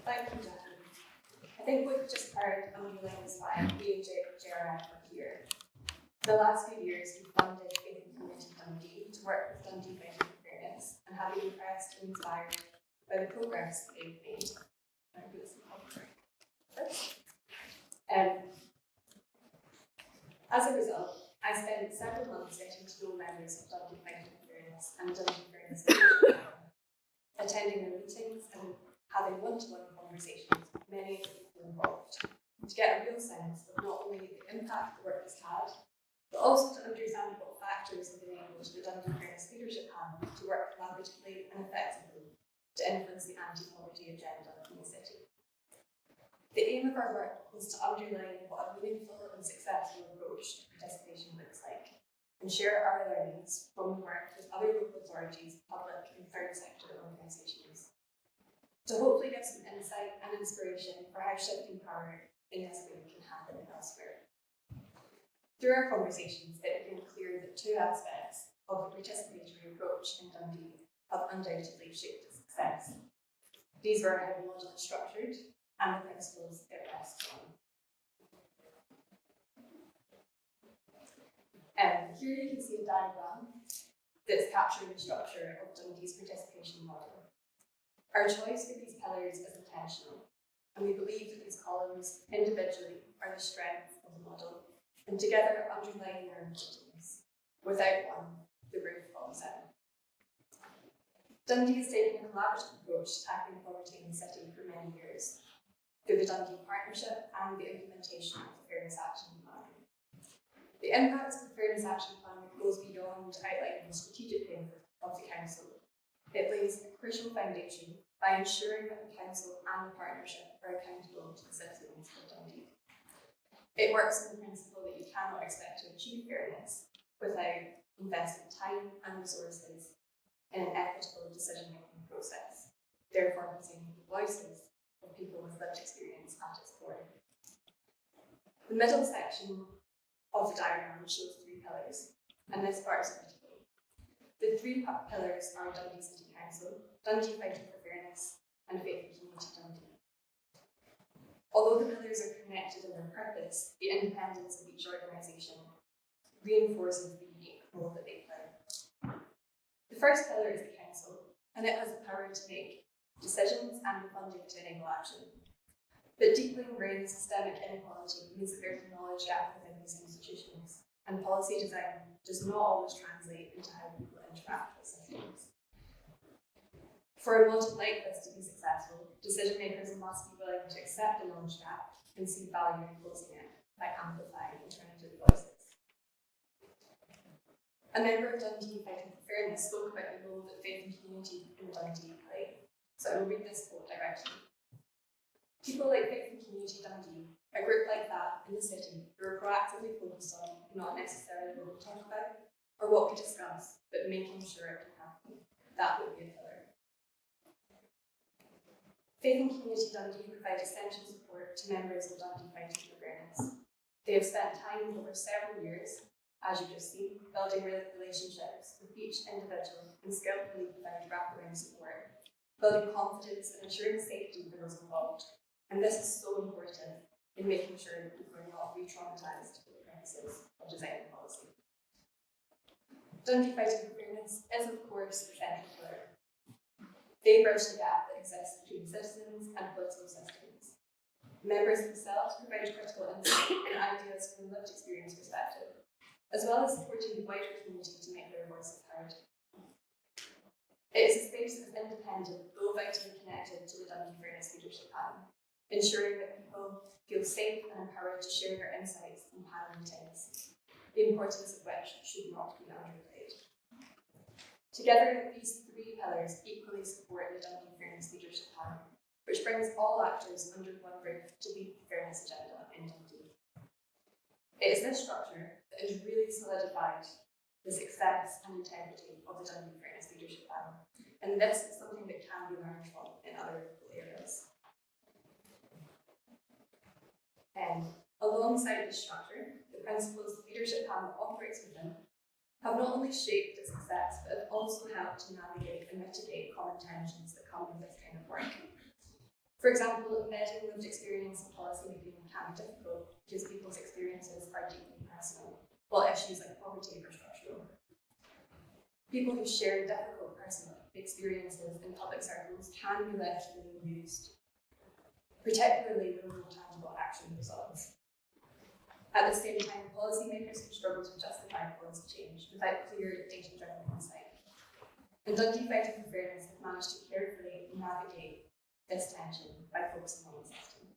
Thank you, Jackie. I think we've just heard underlines why we and JRI are here. The last few years, we've funded Faith and Community Dundee to work with Dundee Fighting for Fairness and have been impressed and inspired by the progress that they've made. As a result, I spent several months getting to know members of Dundee Fighting for Fairness and Dundee Fairness Leadership, attending their meetings and having one-to-one conversations with many of the people involved, to get a real sense of not only the impact the work has had, but also to understand what factors have enabled the Dundee Fairness Leadership Panel to work collaboratively and effectively to influence the anti-poverty agenda in the city. The aim of our work was to underline what a meaningful and successful approach to participation looks like, and share our learnings from the work with other local authorities, public and third sector organisations, to hopefully give some insight and inspiration for how shifting power in this way can happen elsewhere. Through our conversations, it became clear that two aspects of the participatory approach in Dundee have undoubtedly shaped its success. These were how the model is structured and the principles it rests on. Here you can see a diagram that's capturing the structure of Dundee's participation model. Our choice for these pillars is intentional, and we believe that these columns individually are the strength of the model, and together underline their importance. Without one, the roof falls down. Dundee has taken a collaborative approach to tackling poverty in the city for many years, through the Dundee Partnership and the implementation of the Fairness Action Plan. The impact of the Fairness Action Plan goes beyond outlining the strategic aim of the Council. It lays a crucial foundation by ensuring that the Council and the Partnership are accountable to the citizens of Dundee. It works on the principle that you cannot expect to achieve fairness without investing time and resources in an equitable decision-making process, therefore putting the voices of people with lived experience at its core. The middle section of the diagram shows three pillars, and this part is critical. The three pillars are Dundee City Council, Dundee Fighting for Fairness, and Faith and Community Dundee. Although the pillars are connected in their purpose, the independence of each organisation reinforces the unique role that they play. The first pillar is the Council, and it has the power to make decisions and the funding to enable action. But deeply ingrained systemic inequality means that there's a knowledge gap within these institutions, and policy design does not always translate into how people interact with systems. For a model like this to be successful, decision makers must be willing to accept the knowledge gap and see value in closing it by amplifying alternative voices. A member of Dundee Fighting for Fairness spoke about the role that faith and community in Dundee play, so I will read this quote directly. People like Faith and Community Dundee, a group like that in the city who are proactively focused on not necessarily what we talk about or what we discuss, but making sure it can happen. That would be a pillar. Faith and Community Dundee provide essential support to members of Dundee Fighting for Fairness. They have spent time over several years, as you just seen, building relationships with each individual and skillfully provide wraparound support, building confidence and ensuring safety for those involved. And this is so important in making sure that people are not re-traumatised for the purposes of designing policy. Dundee Fighting for Fairness is, of course, the central pillar. They bridge the gap that exists between citizens and political systems. Members themselves provide critical insight and ideas from a lived experience perspective, as well as supporting the wider community to make their voices heard. It is a space that is independent, though vitally connected to the Dundee Fairness Leadership Panel, ensuring that people feel safe and empowered to share their insights in panel meetings, the importance of which should not be underplayed. Together, these three pillars equally support the Dundee Fairness Leadership Panel, which brings all actors under one roof to lead the fairness agenda in Dundee. It is this structure that has really solidified the success and integrity of the Dundee Fairness Leadership Panel, and this is something that can be learned from in other local areas. Alongside this structure, the principles the leadership panel operates within have not only shaped its success, but have also helped to navigate and mitigate common tensions that come with this kind of work. For example, embedding lived experience in policy making can be difficult because people's experiences are deeply personal, while issues like poverty are structural. People who share difficult personal experiences in public circles can be left feeling used, particularly when no tangible action results. At the same time, policymakers can struggle to justify policy change without clear data-driven insight. And Dundee Fighting for Fairness have managed to carefully navigate this tension by focusing on the system.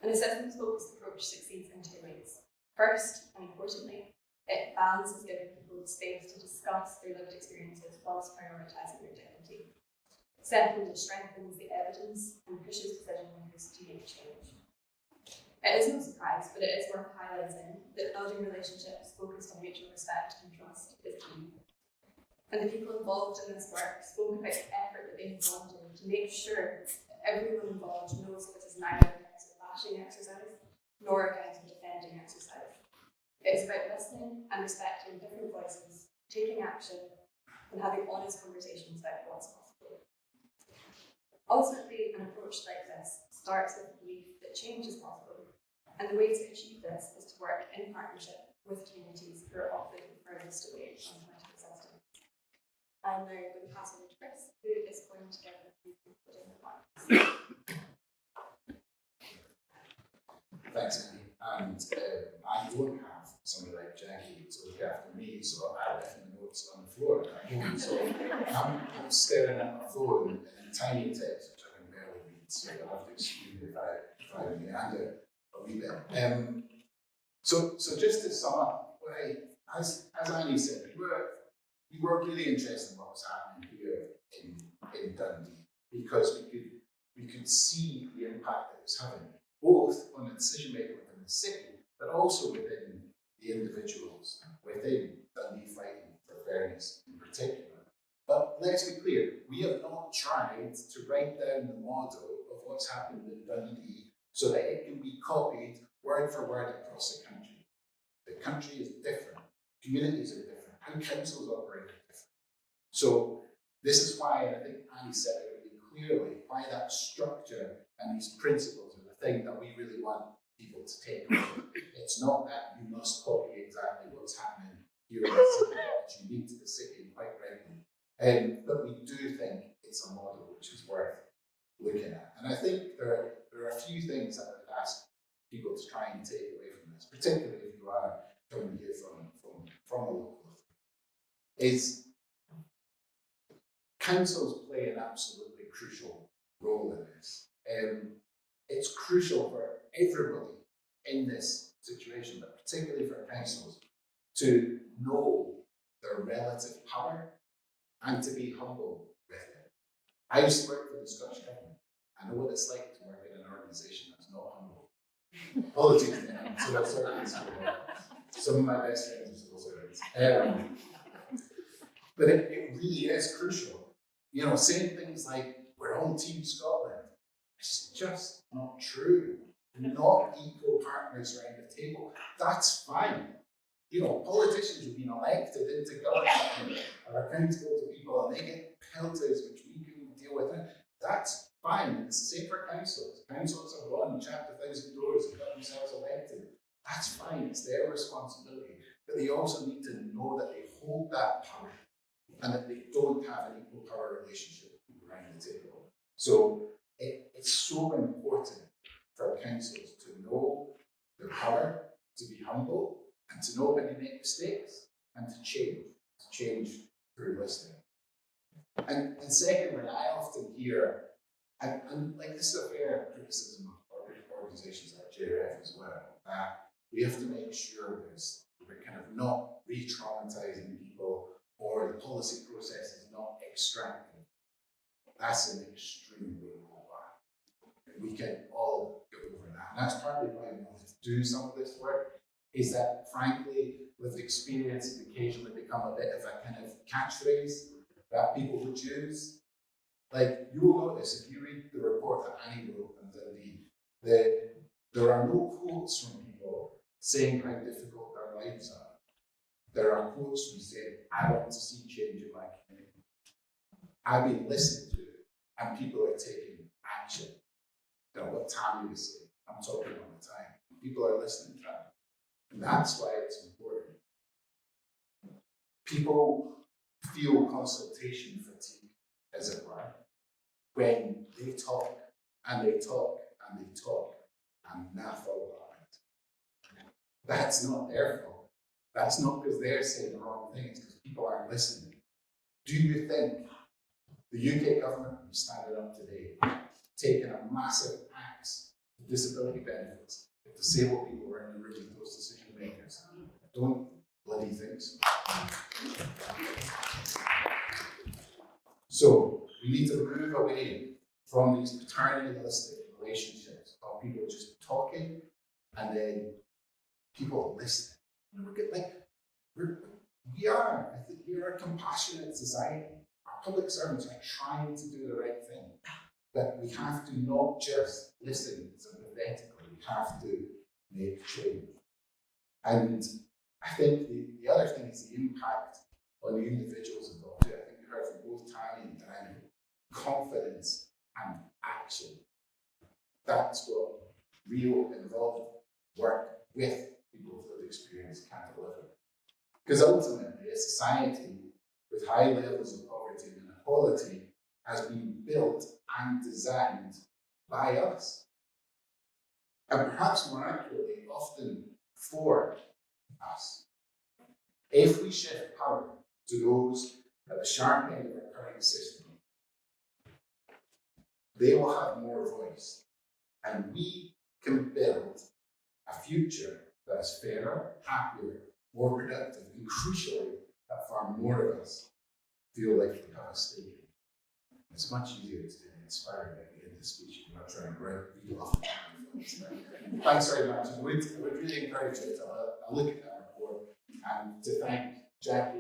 And the systems-focused approach succeeds in two ways. First, and importantly, it balances giving people the space to discuss their lived experiences whilst prioritising their dignity. Second, it strengthens the evidence and pushes decision makers to make change. It is no surprise, but it is worth highlighting that building relationships focused on mutual respect and trust is key. And the people involved in this work spoke about the effort that they have gone to make sure that everyone involved knows that this is neither a case of bashing exercise nor a case of defending exercise. It is about listening and respecting different voices, taking action, and having honest conversations about what's possible. Ultimately, an approach like this starts with the belief that change is possible. And the way to achieve this is to work in partnership with communities who are often furthest away from the political system. I'm now going to pass over to Chris, who is going to give a few concluding remarks. Thanks, Annie. And I don't have somebody like Jackie to look after me, so I left my notes on the floor at home. So I'm staring at my phone in tiny text, which I can barely read, so you'll have to excuse me if I meander a wee bit. So just to sum up, as Annie said, we were really interested in what was happening here in Dundee because we could see the impact it was having, both on the decision making within the city, but also within the individuals within Dundee Fighting for Fairness in particular. But let's be clear, we have not tried to write down the model of what's happened in Dundee so that it can be copied word for word across the country. The country is different, communities are different, how councils operate are different. So this is why, and I think Annie said it really clearly, why that structure and these principles are the thing that we really want people to take away. It's not that you must copy exactly what's happening here in the city, it's unique to the city quite rightly. But we do think it's a model which is worth looking at. And I think there are a few things that I would ask people to try and take away from this, particularly if you are coming here from a local authority, is councils play an absolutely crucial role in this. It's crucial for everybody in this situation, but particularly for councils, to know their relative power and to be humble with it. I used to work for the Scottish Government. I know what it's like to work in an organisation that's not humble. Apologies to them, civil servants. Some of my best friends are civil servants. But it really is crucial. You know, saying things like, we're all Team Scotland, it's just not true. We're not equal partners around the table. That's fine. You know, politicians have been elected into government are accountable to people and they get pelters which we can deal with. And that's fine. It's the same for councils. Councils have gone and chapped 1,000 doors and got themselves elected. That's fine. It's their responsibility. But they also need to know that they hold that power and that they don't have an equal power relationship with people around the table. So it's so important for councils to know their power, to be humble, and to know when they make mistakes, and to change through listening. And secondly, I often hear, and like this is a fair criticism of organisations like JRF as well, that we have to make sure we're kind of not re-traumatising people or the policy process is not extractive. That's an extremely low bar. We can all go over that. And that's partly why I wanted to do some of this work, is that frankly, with experience, it occasionally become a bit of a kind of catchphrase that people would use. Like, you will notice, if you read the report that Annie wrote on Dundee, there are no quotes from people saying how difficult their lives are. There are quotes from saying, I want to see change in my community. I've been listened to, and people are taking action. what Tammy was saying. I'm talking all the time. People are listening to that. And that's why it's important. People feel consultation fatigue, as it were, when they talk and they talk and they talk and naff all around. That's not their fault. That's not because they're saying the wrong things, because people aren't listening. Do you think the UK government will be standing up today, taking a massive axe to disability benefits if disabled people were in the room with those decision makers? I don't bloody think so. So we need to move away from these paternalistic relationships of people just talking and then people listening. We are a compassionate society. Our public servants are trying to do the right thing. But we have to not just listen sympathetically, we have to make change. And I think the other thing is the impact on the individuals involved. I think we heard from both Tammy and Diane, confidence and action. That's what real involved work with people with lived experience can deliver. Because ultimately, a society with high levels of poverty and inequality has been built and designed by us. And perhaps more accurately, often for us. If we shift power to those at the sharp end of our current system, they will have more voice. And we can build a future that is fairer, happier, more productive, and crucially, that far more of us feel like we have a stake in. It's much easier to be inspired at the end of the speech if you're not trying to read off. Thanks very much. I would really encourage you to look at that report and to thank Jackie